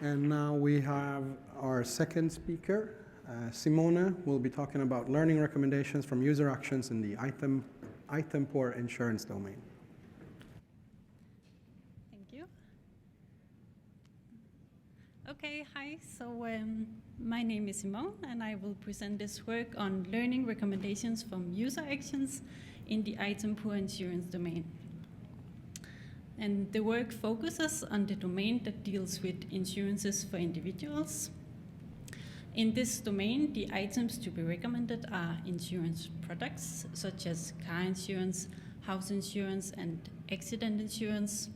And now we have our second speaker, Simone, will be talking about learning recommendations from user actions in the item poor insurance domain. Thank you. Okay, hi. So my name is Simone, and I will present this work on learning recommendations from user actions in the item poor insurance domain. And the work focuses on the domain that deals with insurances for individuals. In this domain, the items to be recommended are insurance products, such as car insurance, house insurance, and accident insurance,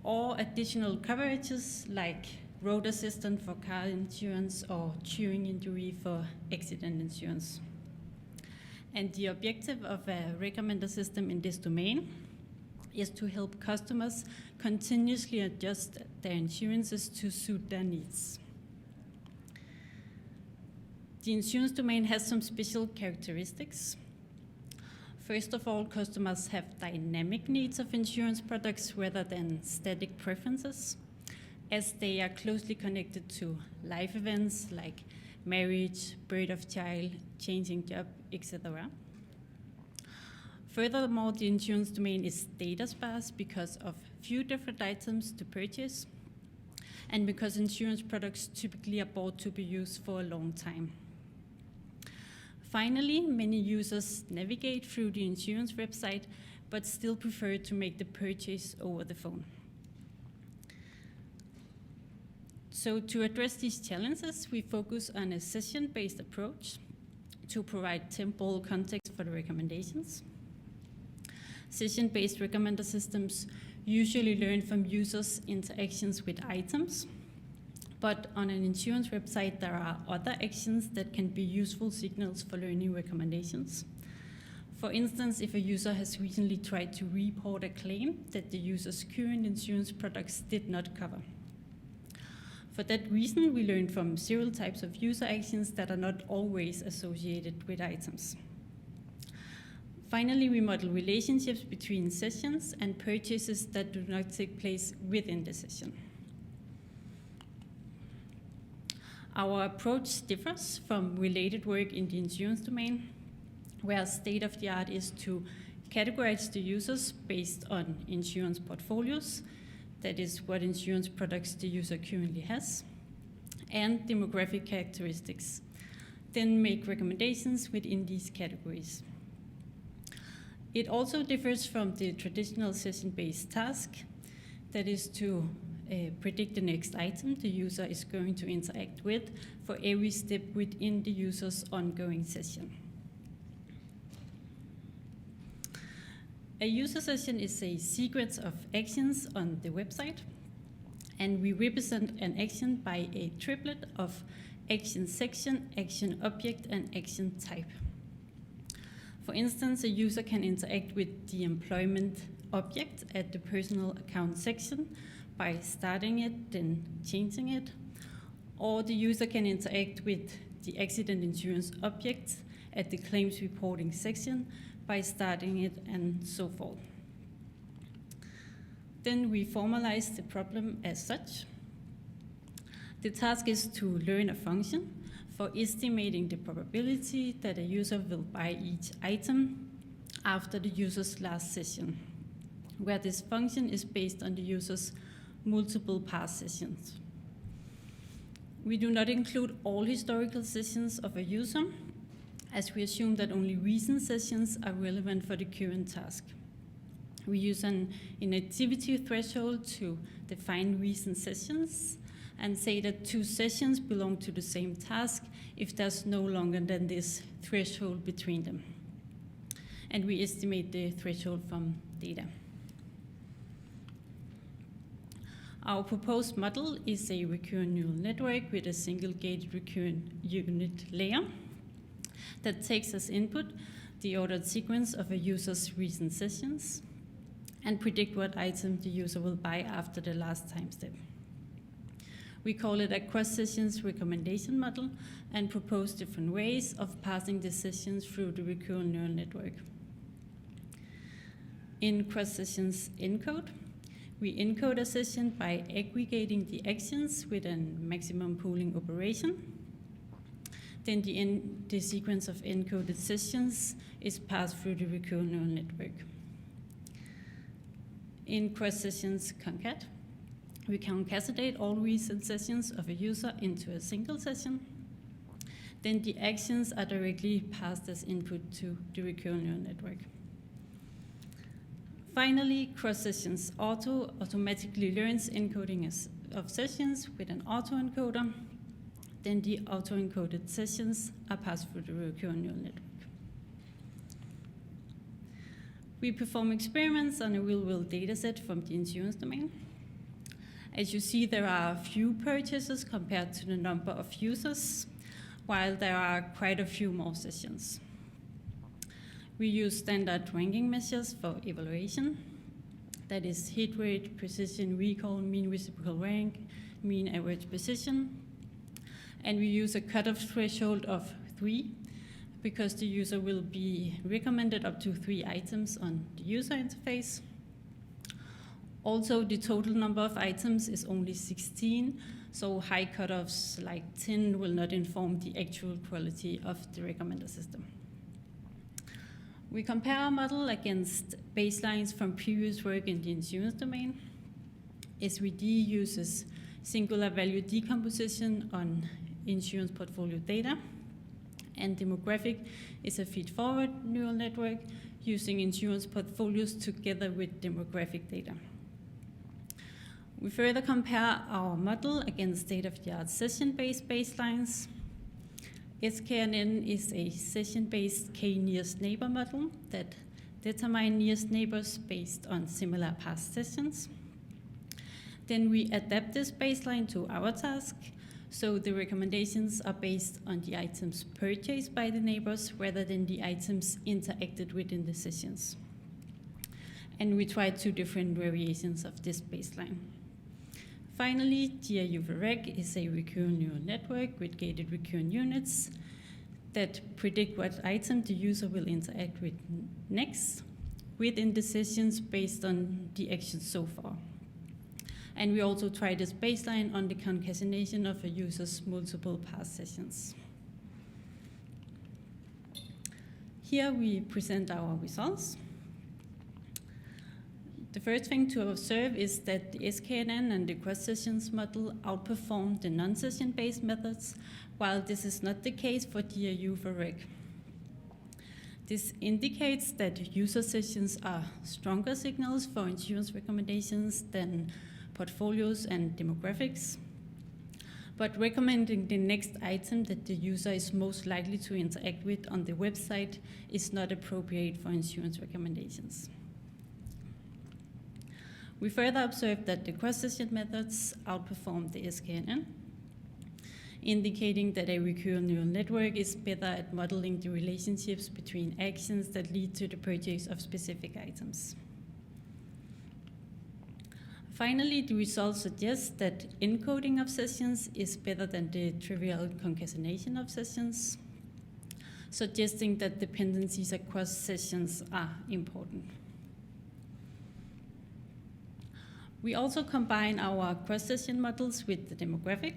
or additional coverages like road assistance for car insurance or chewing injury for accident insurance. And the objective of a recommender system in this domain is to help customers continuously adjust their insurances to suit their needs. The insurance domain has some special characteristics. First of all, customers have dynamic needs of insurance products rather than static preferences, as they are closely connected to life events like marriage, birth of child, changing job, etc. Furthermore, the insurance domain is data sparse because of few different items to purchase, and because insurance products typically are bought to be used for a long time. Finally, many users navigate through the insurance website, but still prefer to make the purchase over the phone. So to address these challenges, we focus on a session-based approach to provide temporal context for the recommendations. Session-based recommender systems usually learn from users' interactions with items, but on an insurance website, there are other actions that can be useful signals for learning recommendations. For instance, if a user has recently tried to report a claim that the user's current insurance products did not cover. For that reason, we learn from several types of user actions that are not always associated with items. Finally, we model relationships between sessions and purchases that do not take place within the session. Our approach differs from related work in the insurance domain, where state-of-the-art is to categorize the users based on insurance portfolios, that is what insurance products the user currently has, and demographic characteristics, then make recommendations within these categories. It also differs from the traditional session-based task, that is to predict the next item the user is going to interact with for every step within the user's ongoing session. A user session is a sequence of actions on the website, and we represent an action by a triplet of action section, action object, and action type. For instance, a user can interact with the employment object at the personal account section by starting it, then changing it, or the user can interact with the accident insurance object at the claims reporting section by starting it, and so forth. Then we formalize the problem as such. The task is to learn a function for estimating the probability that a user will buy each item after the user's last session, where this function is based on the user's multiple past sessions. We do not include all historical sessions of a user, as we assume that only recent sessions are relevant for the current task. We use an inactivity threshold to define recent sessions and say that two sessions belong to the same task if there's no longer than this threshold between them. And we estimate the threshold from data. Our proposed model is a recurrent neural network with a single gated recurrent unit layer that takes as input the ordered sequence of a user's recent sessions and predict what item the user will buy after the last time step. We call it a cross-sessions recommendation model and propose different ways of passing the sessions through the recurrent neural network. In cross-sessions encode, We encode a session by aggregating the actions with a maximum pooling operation. Then the sequence of encoded sessions is passed through the recurrent neural network. In cross-sessions concat, we concatenate all recent sessions of a user into a single session. Then the actions are directly passed as input to the recurrent neural network. Finally, cross-sessions automatically learns encoding of sessions with an autoencoder. Then the auto-encoded sessions are passed through the recurrent neural network. We perform experiments on a real-world dataset from the insurance domain. As you see, there are few purchases compared to the number of users, while there are quite a few more sessions. We use standard ranking measures for evaluation. That is hit rate, precision, recall, mean reciprocal rank, mean average precision. And we use a cutoff threshold of 3 because the user will be recommended up to 3 items on the user interface. Also, the total number of items is only 16, so high cutoffs like 10 will not inform the actual quality of the recommender system. We compare our model against baselines from previous work in the insurance domain. SVD uses singular value decomposition on insurance portfolio data, and demographic is a feed-forward neural network using insurance portfolios together with demographic data. We further compare our model against state-of-the-art session-based baselines. SKNN is a session-based k-nearest neighbor model that determines nearest neighbors based on similar past sessions. Then we adapt this baseline to our task, so the recommendations are based on the items purchased by the neighbors rather than the items interacted with in the sessions. And we try 2 different variations of this baseline. Finally, GRU for Rec is a recurrent neural network with gated recurrent units that predict what item the user will interact with next within the sessions based on the actions so far. And we also try this baseline on the concatenation of a user's multiple past sessions. Here we present our results. The first thing to observe is that the SKNN and the cross-sessions model outperform the non-session-based methods, while this is not the case for DRU for Rec. This indicates that user sessions are stronger signals for insurance recommendations than portfolios and demographics, but recommending the next item that the user is most likely to interact with on the website is not appropriate for insurance recommendations. We further observed that the cross-session methods outperform the SKNN, indicating that a recurrent neural network is better at modeling the relationships between actions that lead to the purchase of specific items. Finally, the results suggest that encoding of sessions is better than the trivial concatenation of sessions, suggesting that dependencies across sessions are important. We also combine our cross-session models with the demographic.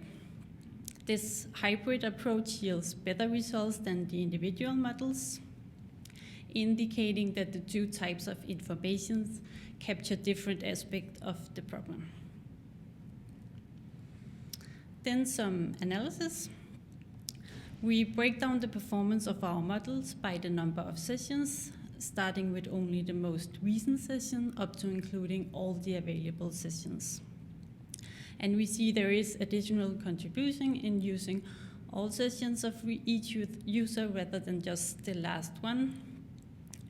This hybrid approach yields better results than the individual models, indicating that the 2 types of information capture different aspects of the problem. Then some analysis. We break down the performance of our models by the number of sessions, starting with only the most recent session up to including all the available sessions. And we see there is additional contribution in using all sessions of each user rather than just the last one,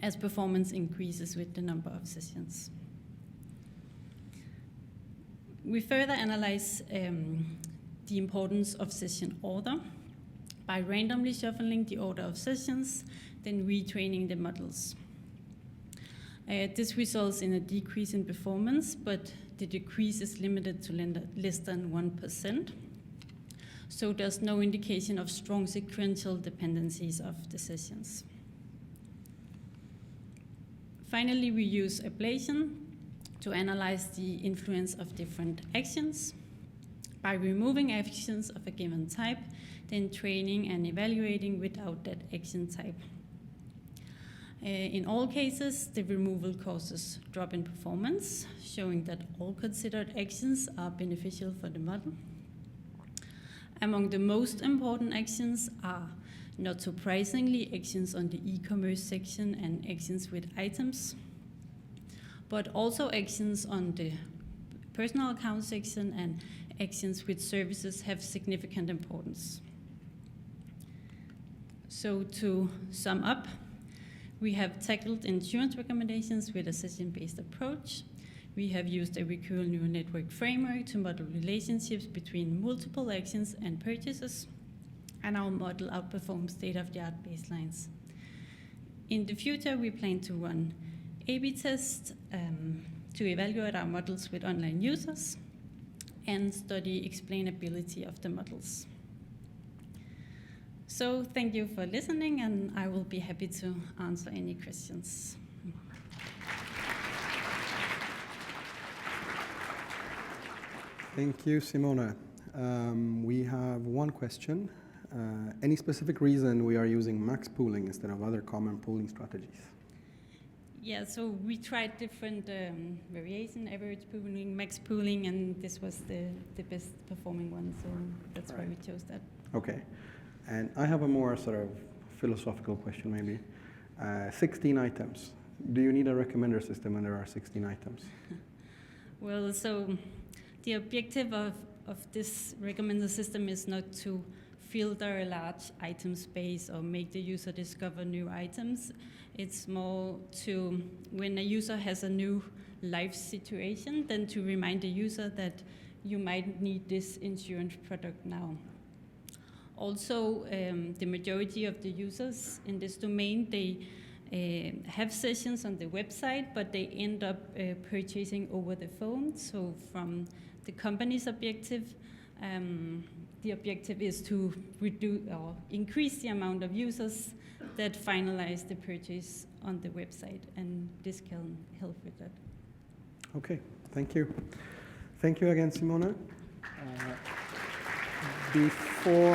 as performance increases with the number of sessions. We further analyze the importance of session order by randomly shuffling the order of sessions, then retraining the models. This results in a decrease in performance, but the decrease is limited to less than 1%. So there's no indication of strong sequential dependencies of the sessions. Finally, we use ablation to analyze the influence of different actions by removing actions of a given type, then training and evaluating without that action type. In all cases, the removal causes drop in performance, showing that all considered actions are beneficial for the model. Among the most important actions are, not surprisingly, actions on the e-commerce section and actions with items, but also actions on the personal account section and actions with services have significant importance. So to sum up, we have tackled insurance recommendations with a session-based approach. We have used a recurrent neural network framework to model relationships between multiple actions and purchases, and our model outperforms state-of-the-art baselines. In the future, we plan to run A/B tests to evaluate our models with online users and study explainability of the models. So thank you for listening, and I will be happy to answer any questions. Thank you, Simone. We have one question. Any specific reason we are using max pooling instead of other common pooling strategies? Yeah, so we tried different variation, average pooling, max pooling, and this was the best performing one, so that's why we chose that. Okay. And I have a more sort of philosophical question, maybe. 16 items. Do you need a recommender system when there are 16 items? Well, so the objective of this recommender system is not to filter a large item space or make the user discover new items. It's more to, when a user has a new life situation, then to remind the user that you might need this insurance product now. Also, the majority of the users in this domain, they have sessions on the website, but they end up purchasing over the phone. So from the company's objective, the objective is to reduce or increase the amount of users that finalize the purchase on the website, and this can help with that. Okay, thank you. Thank you again, Simone. Before